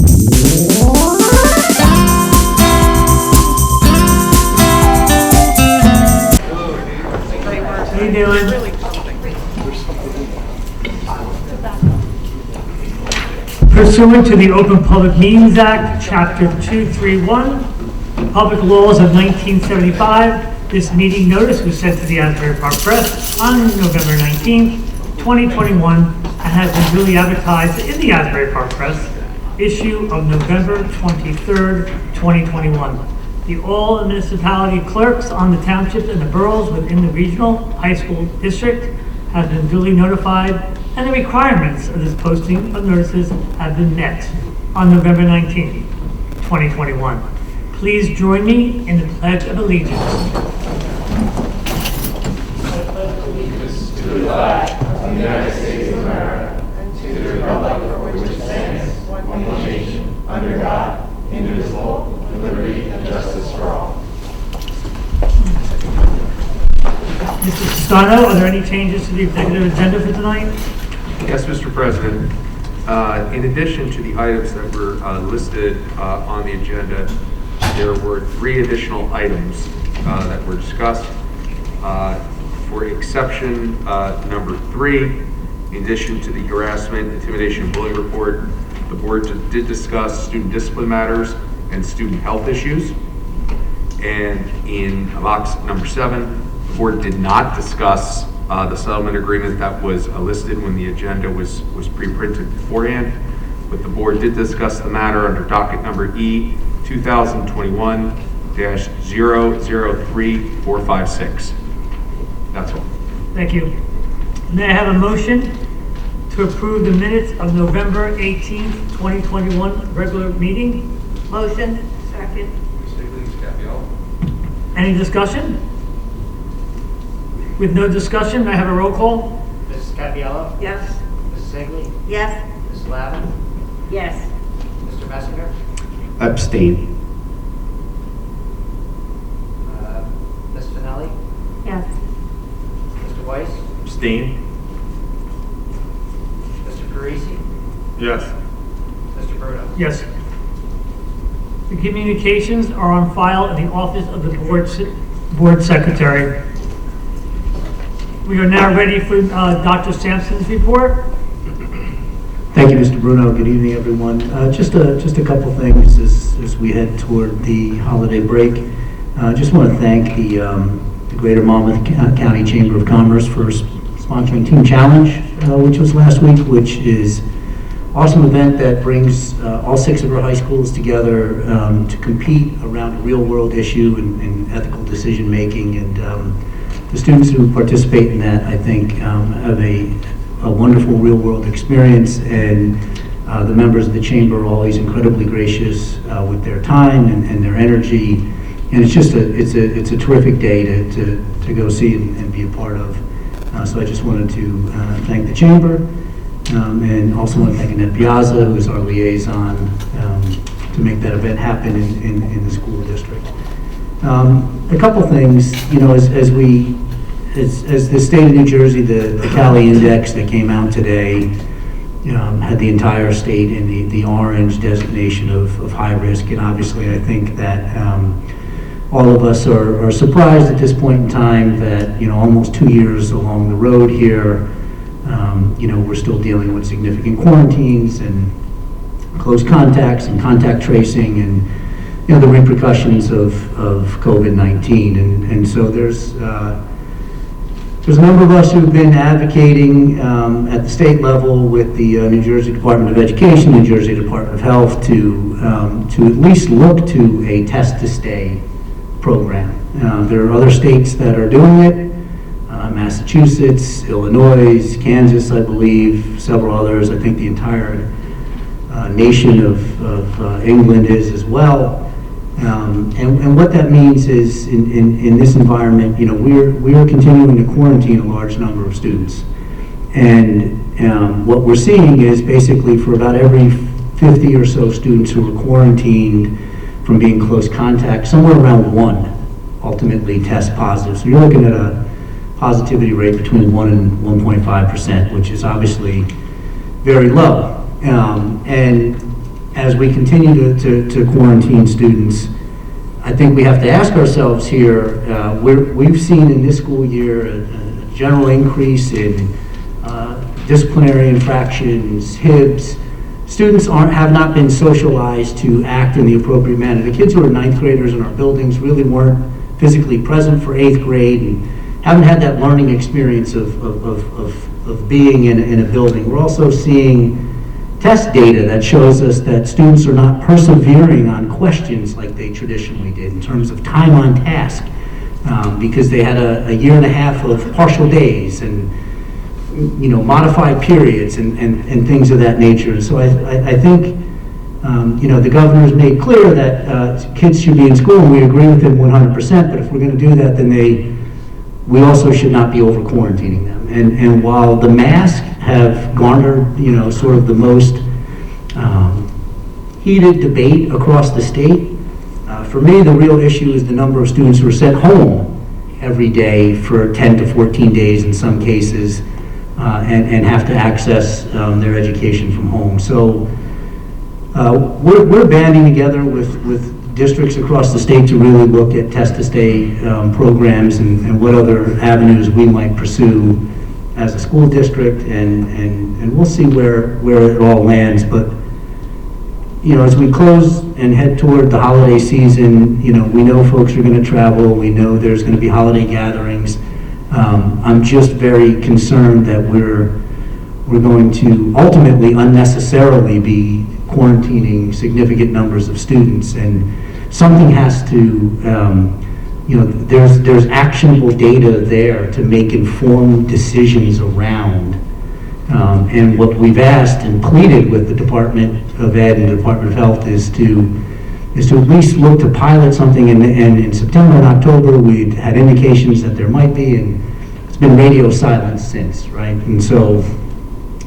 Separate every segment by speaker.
Speaker 1: How you doing? Pursuant to the Open Public Meetings Act, Chapter 231, Public Laws of 1975, this meeting notice was sent to the Asbury Park Press on November 19th, 2021, and has been duly advertised in the Asbury Park Press, issue of November 23rd, 2021. All municipality clerks on the townships and the boroughs within the regional high school district have been duly notified, and the requirements of this posting of notices have been met on November 19th, 2021. Please join me in the Pledge of Allegiance. I pledge allegiance to the flag of the United States of America and to the republic for which it stands, one nation, under God, indivisible, with liberty and justice for all. Mr. Castano, are there any changes to the executive agenda for tonight?
Speaker 2: Yes, Mr. President. In addition to the items that were listed on the agenda, there were 3 additional items that were discussed. For exception number 3, in addition to the harassment, intimidation, and bullying report, the board did discuss student discipline matters and student health issues. And in box number 7, the board did not discuss the settlement agreement that was listed when the agenda was pre-printed beforehand, but the board did discuss the matter under docket number E 2021-003456. That's all.
Speaker 1: Thank you. May I have a motion to approve the minutes of November 18th, 2021 regular meeting? Motion. Second. Any discussion? With no discussion, may I have a roll call?
Speaker 3: Mrs. Cappiello?
Speaker 4: Yes.
Speaker 3: Mrs. Higley?
Speaker 4: Yes.
Speaker 3: Mrs. Lavin?
Speaker 4: Yes.
Speaker 3: Mr. Messinger?
Speaker 5: Abstain.
Speaker 3: Ms. Finelli?
Speaker 4: Yes.
Speaker 3: Mr. Weiss?
Speaker 5: Abstain.
Speaker 3: Mr. Parisi?
Speaker 5: Yes.
Speaker 3: Mr. Bruno?
Speaker 1: Yes. The communications are on file in the office of the board secretary. We are now ready for Dr. Sampson's report.
Speaker 6: Thank you, Mr. Bruno. Good evening, everyone. Just a couple things as we head toward the holiday break. Just want to thank the Greater Monmouth County Chamber of Commerce for sponsoring Team Challenge, which was last week, which is an awesome event that brings all 6 of our high schools together to compete around a real-world issue and ethical decision-making. And the students who participate in that, I think, have a wonderful real-world experience, and the members of the chamber are always incredibly gracious with their time and their energy, and it's just a terrific day to go see and be a part of. So I just wanted to thank the chamber, and also want to thank Annette Piazza, who is our liaison to make that event happen in the school district. A couple things, as the state of New Jersey, the Cali Index that came out today had the entire state in the orange designation of high risk, and obviously I think that all of us are surprised at this point in time that almost 2 years along the road here, we're still dealing with significant quarantines and close contacts and contact tracing and the repercussions of COVID-19, and so there's a number of us who've been advocating at the state level with the New Jersey Department of Education, New Jersey Department of Health to at least look to a test to stay program. There are other states that are doing it, Massachusetts, Illinois, Kansas, I believe, several others. I think the entire nation of England is as well. And what that means is in this environment, we are continuing to quarantine a large number of students. And what we're seeing is basically for about every 50 or so students who are quarantined from being close contact, somewhere around 1 ultimately test positive. So you're looking at a positivity rate between 1 and 1.5%, which is obviously very low. And as we continue to quarantine students, I think we have to ask ourselves here, we've seen in this school year a general increase in disciplinary infractions, HIBs. Students have not been socialized to act in the appropriate manner. The kids who are ninth graders in our buildings really weren't physically present for eighth grade and haven't had that learning experience of being in a building. We're also seeing test data that shows us that students are not persevering on questions like they traditionally did in terms of time on task, because they had a year and a half of partial days and modified periods and things of that nature. And so I think the governor's made clear that kids should be in school, and we agree with him 100%. But if we're going to do that, then we also should not be over quarantining them. And while the masks have garnered, sort of the most heated debate across the state, for me, the real issue is the number of students who are sent home every day for 10 to 14 days in some cases, and have to access their education from home. So we're banding together with districts across the state to really look at test-to-stay programs and what other avenues we might pursue as a school district, and we'll see where it all lands. But as we close and head toward the holiday season, we know folks are going to travel. We know there's going to be holiday gatherings. I'm just very concerned that we're going to ultimately unnecessarily be quarantining significant numbers of students, and something has to, there's actionable data there to make informed decisions around. And what we've asked and pleaded with the Department of Ed and the Department of Health is to at least look to pilot something, and in September and October we'd had indications that there might be, and it's been radio silence since, right? And so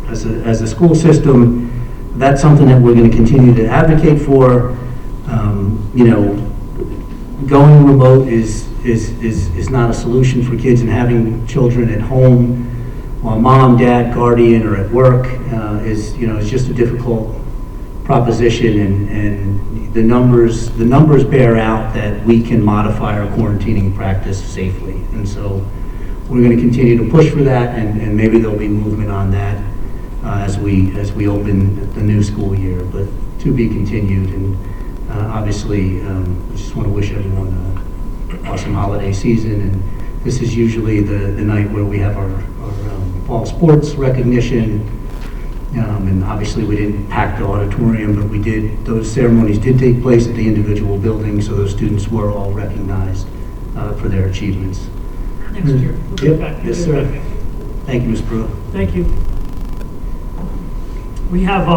Speaker 6: as a school system, that's something that we're going to continue to advocate for. Going remote is not a solution for kids, and having children at home while mom, dad, guardian are at work is just a difficult proposition, and the numbers bear out that we can modify our quarantining practice safely. And so we're going to continue to push for that, and maybe there'll be movement on that as we open the new school year, but to be continued. And obviously, I just want to wish everyone an awesome holiday season. And this is usually the night where we have our fall sports recognition. And obviously, we didn't pack the auditorium, but those ceremonies did take place at the individual buildings, so those students were all recognized for their achievements.
Speaker 1: Next year.
Speaker 6: Yep. Yes, sir. Thank you, Ms. Brewer.
Speaker 1: Thank you. We have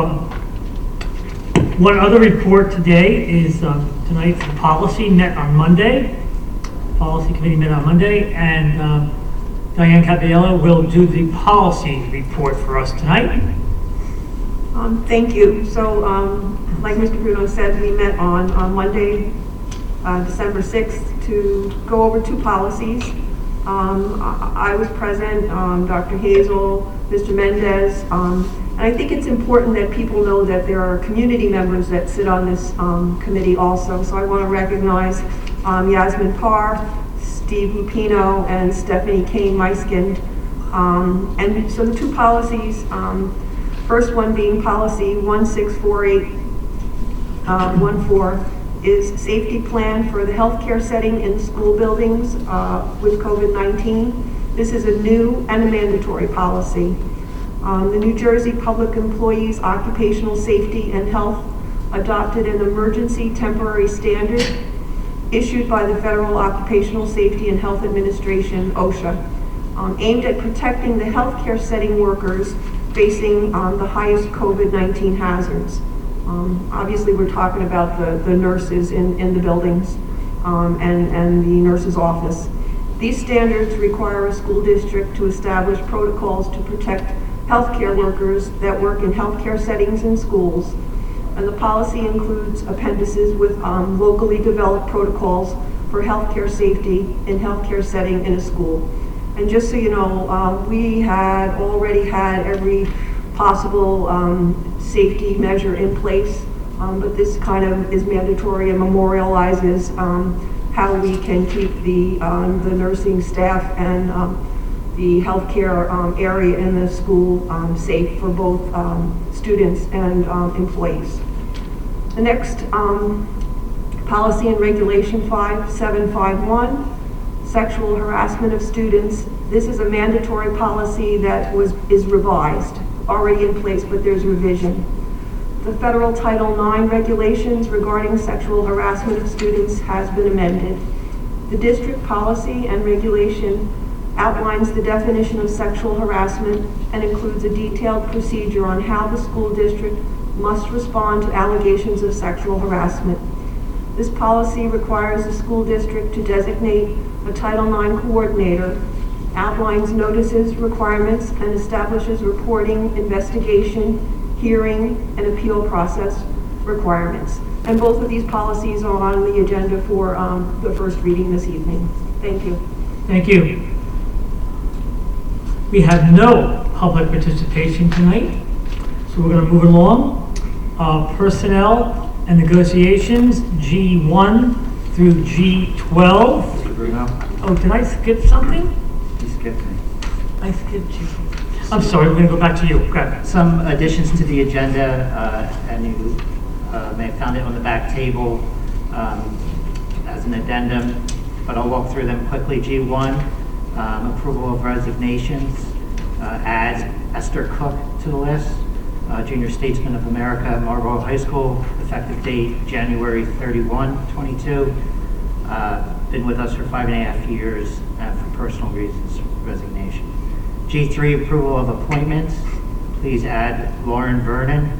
Speaker 1: one other report today is tonight's policy met on Monday. Policy committee met on Monday, and Diane Capella will do the policy report for us tonight.
Speaker 4: Thank you. So, like Mr. Bruno said, we met on Monday, December 6th, to go over two policies. I was present, Dr. Hazel, Mr. Mendez, and I think it's important that people know that there are community members that sit on this committee also. So I want to recognize Yasmin Parr, Steve Lupino, and Stephanie Kane-Meiskind. And so the two policies, first one being policy 164814 is safety plan for the healthcare setting in school buildings with COVID-19. This is a new and a mandatory policy. The New Jersey Public Employees Occupational Safety and Health adopted an emergency temporary standard issued by the Federal Occupational Safety and Health Administration, OSHA, aimed at protecting the healthcare setting workers facing the highest COVID-19 hazards. Obviously, we're talking about the nurses in the buildings and the nurse's office. These standards require a school district to establish protocols to protect healthcare workers that work in healthcare settings in schools. And the policy includes appendices with locally developed protocols for healthcare safety in healthcare setting in a school. And just so you know, we had already had every possible safety measure in place But this kind of is mandatory and memorializes how we can keep the nursing staff and the healthcare area in the school safe for both students and employees. The next policy and regulation 5751, sexual harassment of students. This is a mandatory policy that is revised, already in place, but there's revision. The federal Title IX regulations regarding sexual harassment of students has been amended. The district policy and regulation outlines the definition of sexual harassment and includes a detailed procedure on how the school district must respond to allegations of sexual harassment. This policy requires the school district to designate a Title IX coordinator, outlines notices, requirements, and establishes reporting, investigation, hearing, and appeal process requirements. And both of these policies are on the agenda for the first reading this evening. Thank you.
Speaker 1: Thank you. We have no public participation tonight, so we're going to move along. Personnel and negotiations, G1 through G12.
Speaker 7: Mr. Bruno,
Speaker 1: Oh, did I skip something?
Speaker 7: you skipped me.
Speaker 1: I skipped you. I'm sorry, we're going to go back to you. Go ahead.
Speaker 7: Some additions to the agenda, and you may have found it on the back table as an addendum, but I'll walk through them quickly. G1, approval of resignations. Add Esther Cook to the list, Junior Statesman of America, Marlboro High School, effective date January 31, 22. Been with us for 5.5 years, and for personal reasons, resignation. G3, approval of appointments. Please add Lauren Vernon,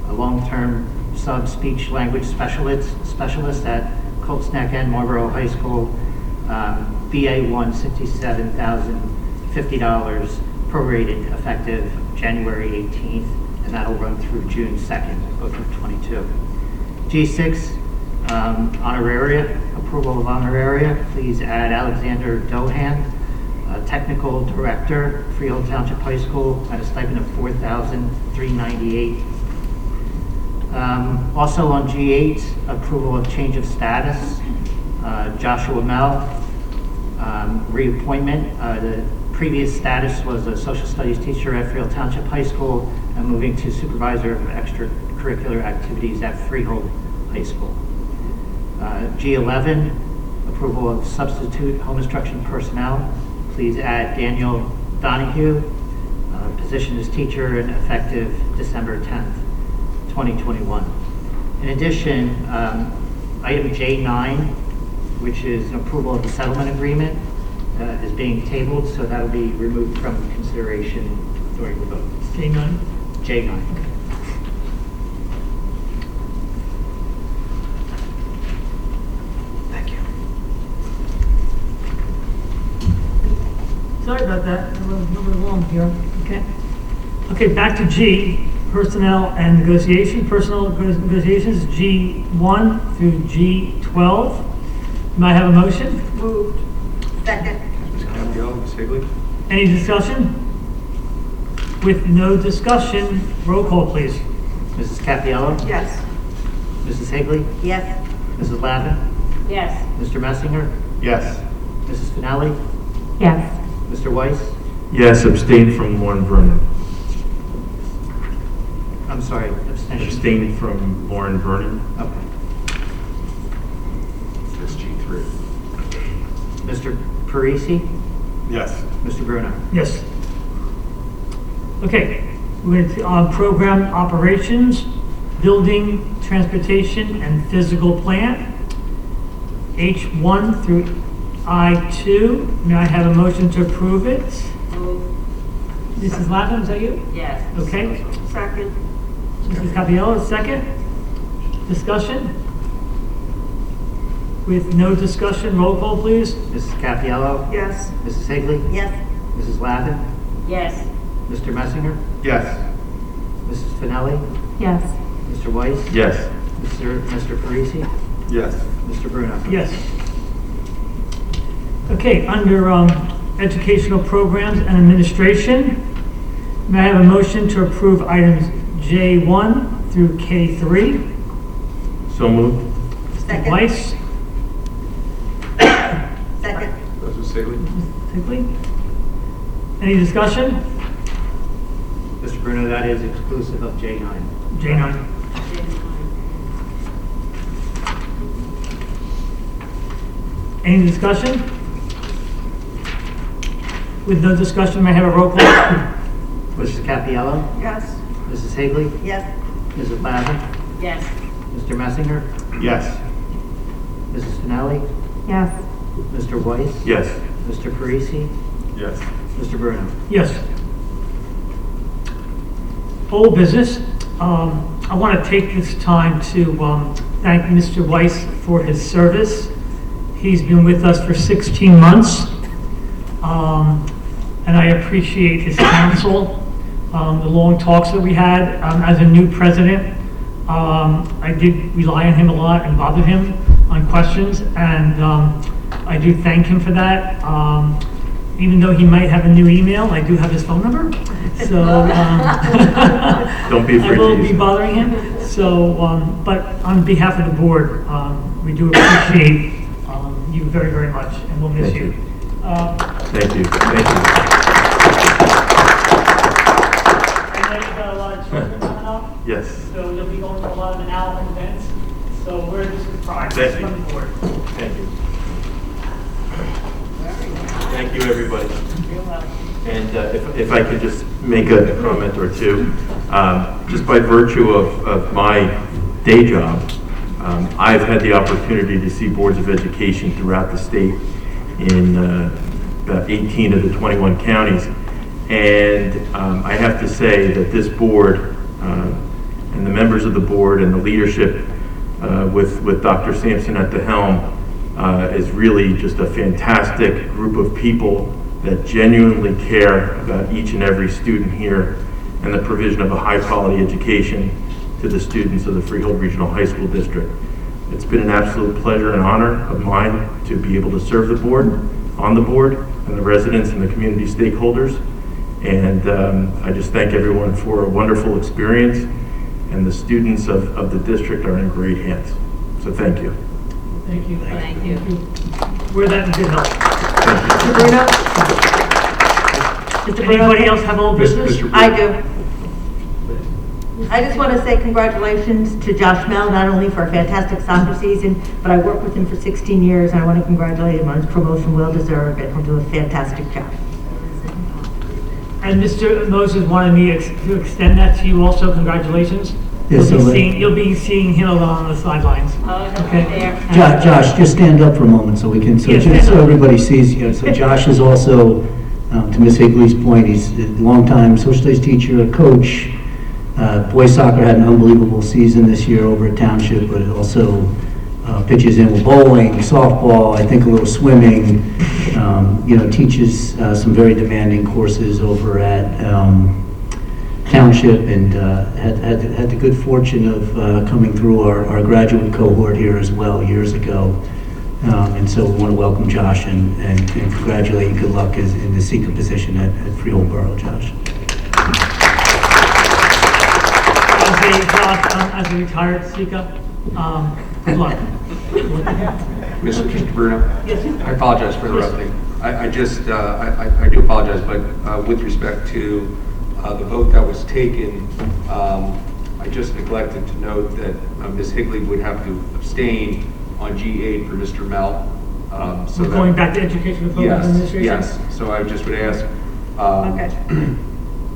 Speaker 7: a long-term sub-speech language specialist at Colts Neck and Marlboro High School, BA1, $67,050, prorated effective January 18th, and that'll run through June 2nd, both of 22. G6, honoraria, approval of honoraria. Please add Alexander Dohan, technical director, Freehold Township High School, at a stipend of $4,398. Also on G8, approval of change of status. Joshua Mell, reappointment. The previous status was a social studies teacher at Freehold Township High School and moving to supervisor of extracurricular activities at Freehold High School. G11, approval of substitute home instruction personnel. Please add Daniel Donahue, position as teacher and effective December 10th, 2021. In addition, item J9, which is approval of the settlement agreement, is being tabled, so that'll be removed from consideration during the vote.
Speaker 1: J9.
Speaker 7: J9. Thank you.
Speaker 1: Sorry about that. A little bit long here. Okay. Okay, back to G, personnel and negotiation. Personnel negotiations, G1 through G12. May I have a motion?
Speaker 4: Moved. Second.
Speaker 2: Ms. Capello, Ms. Higley?
Speaker 1: Any discussion? With no discussion, roll call, please.
Speaker 7: Mrs. Cappiello?
Speaker 4: Yes.
Speaker 7: Mrs. Higley?
Speaker 4: Yes.
Speaker 7: Mrs. Lavin?
Speaker 3: Yes.
Speaker 7: Mr. Messinger?
Speaker 5: Yes.
Speaker 7: Mrs. Finelli?
Speaker 3: Yes.
Speaker 7: Mr. Weiss?
Speaker 5: Yes, abstain from Lauren Vernon.
Speaker 7: I'm sorry, abstention.
Speaker 5: Abstain from Lauren Vernon.
Speaker 7: Okay.
Speaker 2: That's G3.
Speaker 7: Mr. Parisi?
Speaker 5: Yes.
Speaker 7: Mr. Bruno?
Speaker 1: Yes. Okay, we're going to program operations, building, transportation, and physical plant. H1 through I2. May I have a motion to approve it? Mrs. Latham, is that you?
Speaker 3: Yes.
Speaker 1: Okay.
Speaker 4: Second.
Speaker 1: Mrs. Capello, second. Discussion? With no discussion, roll call, please.
Speaker 7: Mrs. Cappiello?
Speaker 4: Yes.
Speaker 7: Mrs. Higley?
Speaker 4: Yes.
Speaker 7: Mrs. Lavin?
Speaker 3: Yes.
Speaker 7: Mr. Messinger?
Speaker 5: Yes.
Speaker 7: Mrs. Finelli?
Speaker 3: Yes.
Speaker 7: Mr. Weiss?
Speaker 5: Yes.
Speaker 7: Mr. Parisi?
Speaker 5: Yes.
Speaker 7: Mr. Bruno?
Speaker 1: Yes. Okay, under educational programs and administration, may I have a motion to approve items J1 through K3?
Speaker 5: So moved.
Speaker 4: Second.
Speaker 1: Weiss,
Speaker 4: Second.
Speaker 2: President Staley?
Speaker 1: Higley. Any discussion?
Speaker 7: Mr. Bruno, that is exclusive of J9.
Speaker 1: J9. Any discussion? With no discussion, may I have a roll call?
Speaker 7: Mrs. Cappiello?
Speaker 4: Yes.
Speaker 7: Mrs. Higley?
Speaker 4: Yes.
Speaker 7: Mrs. Lavin?
Speaker 3: Yes.
Speaker 7: Mr. Messinger?
Speaker 5: Yes.
Speaker 7: Mrs. Finelli?
Speaker 3: Yes.
Speaker 7: Mr. Weiss?
Speaker 5: Yes.
Speaker 7: Mr. Parisi?
Speaker 5: Yes.
Speaker 7: Mr. Bruno?
Speaker 1: Yes. Old business. I want to take this time to thank Mr. Weiss for his service. He's been with us for 16 months, and I appreciate his counsel, the long talks that we had. As a new president, I did rely on him a lot and bothered him on questions, and I do thank him for that. Even though he might have a new email, I do have his phone number, so
Speaker 5: Don't be afraid
Speaker 1: I will
Speaker 5: to use
Speaker 1: be
Speaker 5: it.
Speaker 1: bothering him. So, but on behalf of the board, we do appreciate you very, very much, and we'll miss
Speaker 5: Thank
Speaker 1: you.
Speaker 5: you. Thank you. Thank you.
Speaker 1: I know you've got a lot of children coming up,
Speaker 5: Yes.
Speaker 1: so you'll be going to a lot of Allen events. So we're just surprised
Speaker 5: Thank you.
Speaker 1: from the board.
Speaker 5: Thank you. Thank you, everybody.
Speaker 3: You're welcome.
Speaker 5: And if I could just make a comment or two, just by virtue of my day job, I've had the opportunity to see boards of education throughout the state in about 18 of the 21 counties. And I have to say that this board and the members of the board and the leadership with Dr. Sampson at the helm is really just a fantastic group of people that genuinely care about each and every student here and the provision of a high-quality education to the students of the Freehold Regional High School District. It's been an absolute pleasure and honor of mine to be able to serve the board, on the board, and the residents and the community stakeholders. And I just thank everyone for a wonderful experience, and the students of the district are in great hands. So thank you.
Speaker 1: Thank you.
Speaker 3: Thank you.
Speaker 1: We're that in good health.
Speaker 5: Thank you.
Speaker 4: Mr. Bruno? Mr. Bruno?
Speaker 1: Anybody else have old business?
Speaker 2: Mr.
Speaker 4: I do. I just want to say congratulations to Josh Mel, not only for a fantastic soccer season, but I worked with him for 16 years, and I want to congratulate him on his promotion, well deserved, and he'll do a fantastic job.
Speaker 1: And Mr. Moses wanted me to extend that to you also. Congratulations.
Speaker 6: Yes,
Speaker 1: You'll be seeing him along the sidelines.
Speaker 3: Oh,
Speaker 1: Okay.
Speaker 3: there.
Speaker 6: Josh, just stand up for a moment so we can,
Speaker 1: Yeah, stand
Speaker 6: just so
Speaker 1: up.
Speaker 6: everybody sees you. So Josh is also, to Ms. Higley's point, he's a longtime social studies teacher, a coach. Boys soccer had an unbelievable season this year over at Township, but it also pitches in with bowling, softball, I think a little swimming. Teaches some very demanding courses over at Township, and had the good fortune of coming through our graduate cohort here as well years ago. And so we want to welcome Josh and congratulate and good luck in the SECA position at Freehold Borough, Josh.
Speaker 1: As a retired SECA, good luck.
Speaker 2: Mr. Bruno?
Speaker 1: Yes, sir.
Speaker 2: I apologize for interrupting. I do apologize, but with respect to the vote that was taken, I just neglected to note that Ms. Higley would have to abstain on G8 for Mr. Mel. So
Speaker 1: We're going back to education and
Speaker 2: Yes,
Speaker 1: administration?
Speaker 2: yes. So I just would ask
Speaker 4: Okay.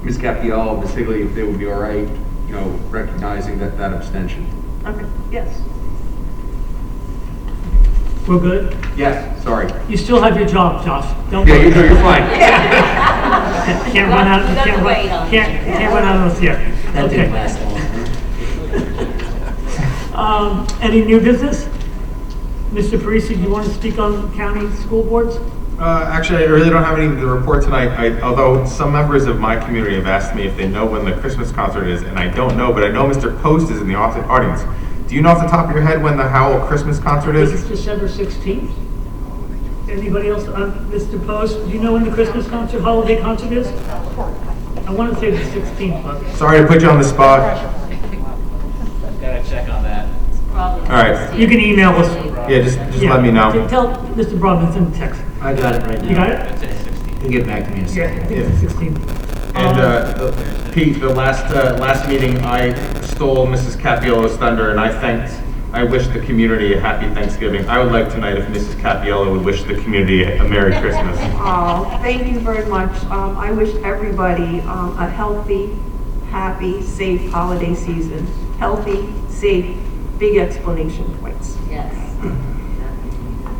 Speaker 2: Ms. Cappiello, Ms. Higley, if they would be all right, recognizing that abstention.
Speaker 4: Okay, yes.
Speaker 1: We're good?
Speaker 2: Yes, sorry.
Speaker 1: You still have your job, Josh. Don't
Speaker 2: Yeah,
Speaker 1: worry.
Speaker 2: you're fine.
Speaker 1: Can't run out,
Speaker 3: You got
Speaker 1: can't
Speaker 3: to
Speaker 1: run,
Speaker 3: wait on it.
Speaker 1: can't run out of us yet.
Speaker 7: That
Speaker 1: Okay.
Speaker 7: didn't last long.
Speaker 1: Any new business? Mr. Parisi, do you want to speak on county school boards?
Speaker 8: Actually, I really don't have anything to report tonight, although some members of my community have asked me if they know when the Christmas concert is, and I don't know, but I know Mr. Post is in the audience. Do you know off the top of your head when the Howell Christmas concert
Speaker 1: It's
Speaker 8: is?
Speaker 1: December 16th. Anybody else? Mr. Post, do you know when the Christmas concert, holiday concert is? I want to say the 16th, but
Speaker 8: Sorry to put you on the spot.
Speaker 9: Gotta check on that.
Speaker 3: Probably.
Speaker 8: right.
Speaker 1: You can email us.
Speaker 8: Yeah, just let me know.
Speaker 1: Tell Mr. Robinson, text.
Speaker 6: I got it right now.
Speaker 1: You got it?
Speaker 6: He'll get back to me in a
Speaker 1: Yeah, I
Speaker 6: second.
Speaker 1: think it's 16.
Speaker 8: And Pete, the last meeting, I stole Mrs. Capiello's thunder, and I wished the community a happy Thanksgiving. I would like tonight if Mrs. Capiello would wish the community a Merry Christmas.
Speaker 4: Oh, thank you very much. I wish everybody a healthy, happy, safe holiday season. Healthy, safe, big explanation points.
Speaker 3: Yes.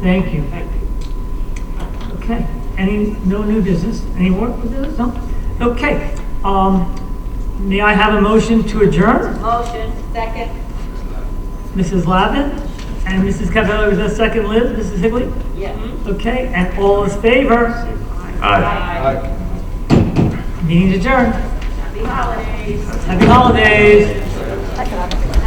Speaker 1: Thank you.
Speaker 4: Thank you.
Speaker 1: Okay, no new business? Any more business? No? Okay, may I have a motion to adjourn?
Speaker 3: Motion, second.
Speaker 1: Mrs. Lavin and Mrs. Cavallo, is that second, Liz? Mrs. Higley?
Speaker 3: Yes.
Speaker 1: Okay, and all in favor?
Speaker 5: Aye.
Speaker 1: Meeting adjourned.
Speaker 3: Happy holidays.
Speaker 1: Happy holidays.